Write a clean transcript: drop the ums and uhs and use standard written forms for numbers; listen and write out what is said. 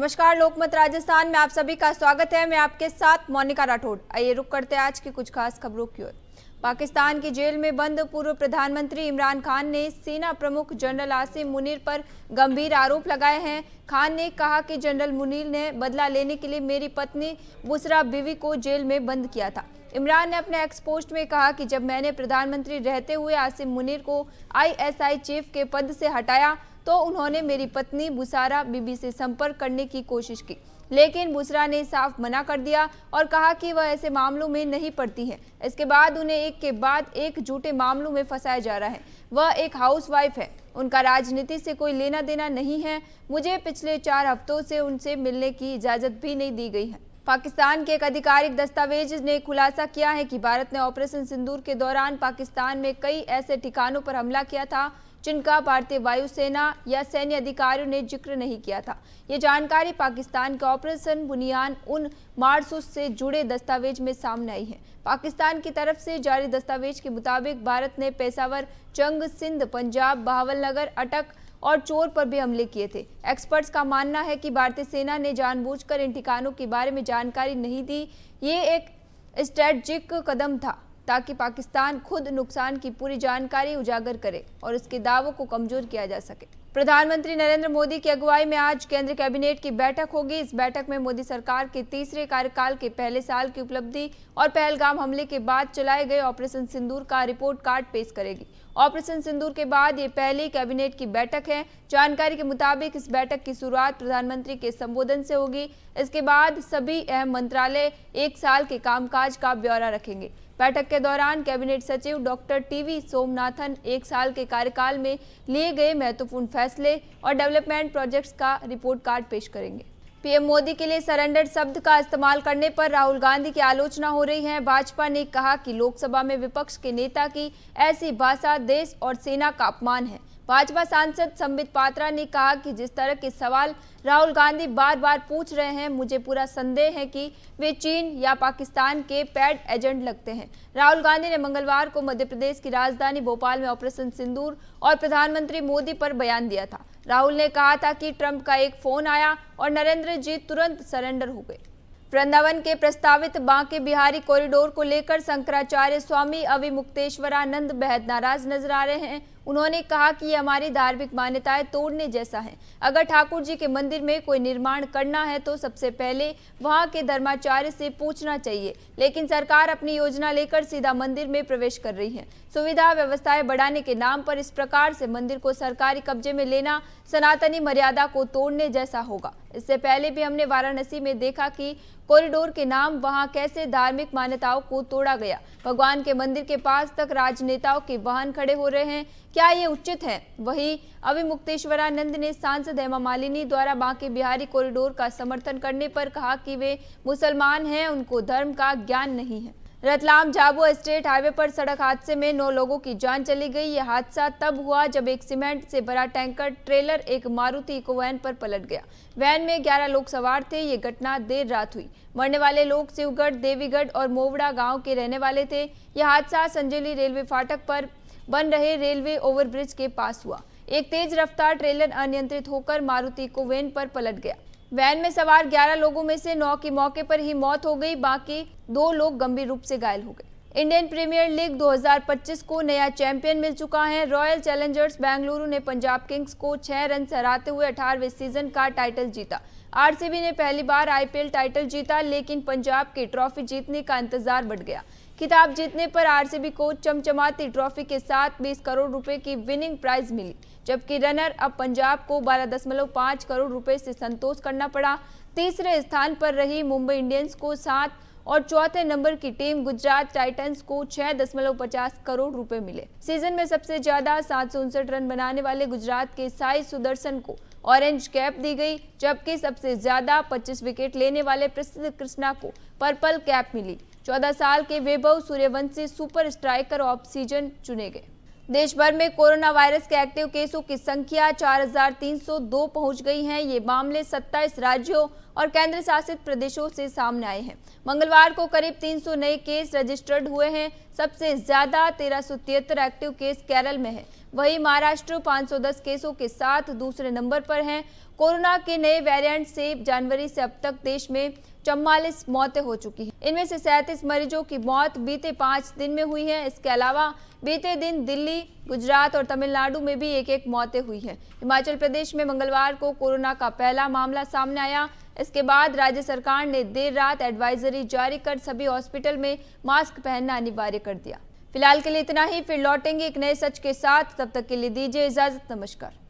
नमस्कार, लोकमत राजस्थान में आप सभी का स्वागत है। मैं आपके साथ मोनिका राठौड़। आइए रुक करते हैं आज की कुछ खास खबरों की ओर। पाकिस्तान की जेल में बंद पूर्व प्रधानमंत्री इमरान खान ने सेना प्रमुख जनरल आसिम मुनीर पर गंभीर आरोप लगाए हैं। खान ने कहा कि जनरल मुनीर ने बदला लेने के लिए मेरी पत्नी बुसरा बीवी को जेल में बंद किया था। इमरान ने अपने एक्स पोस्ट में कहा कि जब मैंने प्रधानमंत्री रहते हुए आसिम मुनीर को आईएसआई चीफ के पद से हटाया तो उन्होंने मेरी पत्नी बुसारा बीबी से संपर्क करने की कोशिश की, लेकिन बुसरा ने साफ मना कर दिया और कहा कि वह ऐसे मामलों में नहीं पड़ती है। इसके बाद उन्हें एक के बाद एक झूठे मामलों में फंसाया जा रहा है। वह एक हाउसवाइफ है, उनका राजनीति से कोई लेना देना नहीं है। मुझे पिछले 4 हफ्तों से उनसे मिलने की इजाजत भी नहीं दी गई है। पाकिस्तान के एक आधिकारिक दस्तावेज ने खुलासा किया है कि भारत ने ऑपरेशन सिंदूर के दौरान पाकिस्तान में कई ऐसे ठिकानों पर हमला किया था जिनका भारतीय वायुसेना या सैन्य अधिकारियों ने जिक्र नहीं किया था। ये जानकारी पाकिस्तान के ऑपरेशन बुनियान उन मारसूस से जुड़े दस्तावेज में सामने आई है। पाकिस्तान की तरफ से जारी दस्तावेज के मुताबिक भारत ने पेशावर, जंग, सिंध, पंजाब, बहावलनगर, अटक और चोर पर भी हमले किए थे। एक्सपर्ट्स का मानना है कि भारतीय सेना ने जानबूझकर इन ठिकानों के बारे में जानकारी नहीं दी। ये एक स्ट्रेटजिक कदम था ताकि पाकिस्तान खुद नुकसान की पूरी जानकारी उजागर करे और उसके दावों को कमजोर किया जा सके। प्रधानमंत्री नरेंद्र मोदी की अगुवाई में आज केंद्रीय कैबिनेट की बैठक होगी। इस बैठक में मोदी सरकार के तीसरे कार्यकाल के पहले साल की उपलब्धि और पहलगाम हमले के बाद चलाए गए ऑपरेशन सिंदूर का रिपोर्ट कार्ड पेश करेगी। ऑपरेशन सिंदूर के बाद ये पहली कैबिनेट की बैठक है। जानकारी के मुताबिक इस बैठक की शुरुआत प्रधानमंत्री के संबोधन से होगी। इसके बाद सभी अहम मंत्रालय 1 साल के कामकाज का ब्यौरा रखेंगे। बैठक के दौरान कैबिनेट सचिव डॉक्टर टीवी सोमनाथन 1 साल के कार्यकाल में लिए गए महत्वपूर्ण फैसले और डेवलपमेंट प्रोजेक्ट्स का रिपोर्ट कार्ड पेश करेंगे। पीएम मोदी के लिए सरेंडर शब्द का इस्तेमाल करने पर राहुल गांधी की आलोचना हो रही है। भाजपा ने कहा कि लोकसभा में विपक्ष के नेता की ऐसी भाषा देश और सेना का अपमान है। भाजपा सांसद संबित पात्रा ने कहा कि जिस तरह के सवाल राहुल गांधी बार बार पूछ रहे हैं, मुझे पूरा संदेह है कि वे चीन या पाकिस्तान के पैड एजेंट लगते हैं। राहुल गांधी ने मंगलवार को मध्य प्रदेश की राजधानी भोपाल में ऑपरेशन सिंदूर और प्रधानमंत्री मोदी पर बयान दिया था। राहुल ने कहा था कि ट्रंप का एक फोन आया और नरेंद्र जी तुरंत सरेंडर हो गए। वृंदावन के प्रस्तावित बांके बिहारी कॉरिडोर को लेकर शंकराचार्य स्वामी अविमुक्तेश्वरानंद बेहद नाराज नजर आ रहे हैं। उन्होंने कहा कि ये हमारी धार्मिक मान्यताएं तोड़ने जैसा है। अगर ठाकुर जी के मंदिर में कोई निर्माण करना है तो सबसे पहले वहां के धर्माचार्य से पूछना चाहिए, लेकिन सरकार अपनी योजना लेकर सीधा मंदिर में प्रवेश कर रही है। सुविधा व्यवस्थाएं बढ़ाने के नाम पर इस प्रकार से मंदिर को सरकारी कब्जे में लेना सनातनी मर्यादा को तोड़ने जैसा होगा। इससे पहले भी हमने वाराणसी में देखा कि कॉरिडोर के नाम वहां कैसे धार्मिक मान्यताओं को तोड़ा गया। भगवान के मंदिर के पास तक राजनेताओं के वाहन खड़े हो रहे हैं, क्या ये उचित है? वहीं अविमुक्तेश्वरानंद ने सांसद हेमा मालिनी द्वारा बांके बिहारी कॉरिडोर का समर्थन करने पर कहा कि वे मुसलमान हैं, उनको धर्म का ज्ञान नहीं है। रतलाम झाबुआ स्टेट हाईवे पर सड़क हादसे में 9 लोगों की जान चली गई। यह हादसा तब हुआ जब एक सीमेंट से भरा टैंकर ट्रेलर एक मारुति इको वैन पर पलट गया। वैन में 11 लोग सवार थे। ये घटना देर रात हुई। मरने वाले लोग शिवगढ़, देवीगढ़ और मोवड़ा गांव के रहने वाले थे। यह हादसा संजेली रेलवे फाटक पर बन रहे रेलवे ओवरब्रिज के पास हुआ। एक तेज रफ्तार ट्रेलर अनियंत्रित होकर मारुति इको वैन पर पलट गया। वैन में सवार 11 लोगों में से 9 की मौके पर ही मौत हो गई, बाकी 2 लोग गंभीर रूप से घायल हो गए। इंडियन प्रीमियर लीग 2025 को नया चैंपियन मिल चुका है। रॉयल चैलेंजर्स बेंगलुरु ने पंजाब किंग्स को 6 रन से हराते हुए 18वें सीजन का टाइटल जीता। आरसीबी ने पहली बार आईपीएल टाइटल जीता, लेकिन पंजाब की ट्रॉफी जीतने का इंतजार बढ़ गया। खिताब जीतने पर आरसीबी को चमचमाती ट्रॉफी के साथ 20 करोड़ रुपए की विनिंग प्राइज मिली, जबकि रनर अब पंजाब को 12.5 करोड़ रुपए से संतोष करना पड़ा। तीसरे स्थान पर रही मुंबई इंडियंस को 7 और चौथे नंबर की टीम गुजरात टाइटंस को 6.50 करोड़ रुपए मिले। सीजन में सबसे ज्यादा 759 रन बनाने वाले गुजरात के साई सुदर्शन को ऑरेंज कैप दी गई, जबकि सबसे ज्यादा 25 विकेट लेने वाले प्रसिद्ध कृष्णा को पर्पल कैप मिली। 14 साल के Vaibhav Suryavanshi super striker of season चुने गए। देश भर में कोरोना वायरस के एक्टिव केसों की संख्या 4302 पहुंच गई है। ये मामले 27 राज्यों और केंद्र शासित प्रदेशों से सामने आए हैं। मंगलवार को करीब 300 नए केस रजिस्टर्ड हुए हैं। सबसे ज्यादा 1373 एक्टिव केस केरल में है। वहीं महाराष्ट्र 510 केसों के साथ दूसरे नंबर पर है। कोरोना के नए वेरिएंट से जनवरी से अब तक देश में 44 मौतें हो चुकी हैं। इनमें से 37 मरीजों की मौत बीते 5 दिन में हुई है। इसके अलावा बीते दिन दिल्ली, गुजरात और तमिलनाडु में भी एक मौतें हुई हैं। हिमाचल प्रदेश में मंगलवार को कोरोना का पहला मामला सामने आया। इसके बाद राज्य सरकार ने देर रात एडवाइजरी जारी कर सभी हॉस्पिटल में मास्क पहनना अनिवार्य कर दिया। फिलहाल के लिए इतना ही, फिर लौटेंगे एक नए सच के साथ। तब तक के लिए दीजिए इजाजत। नमस्कार।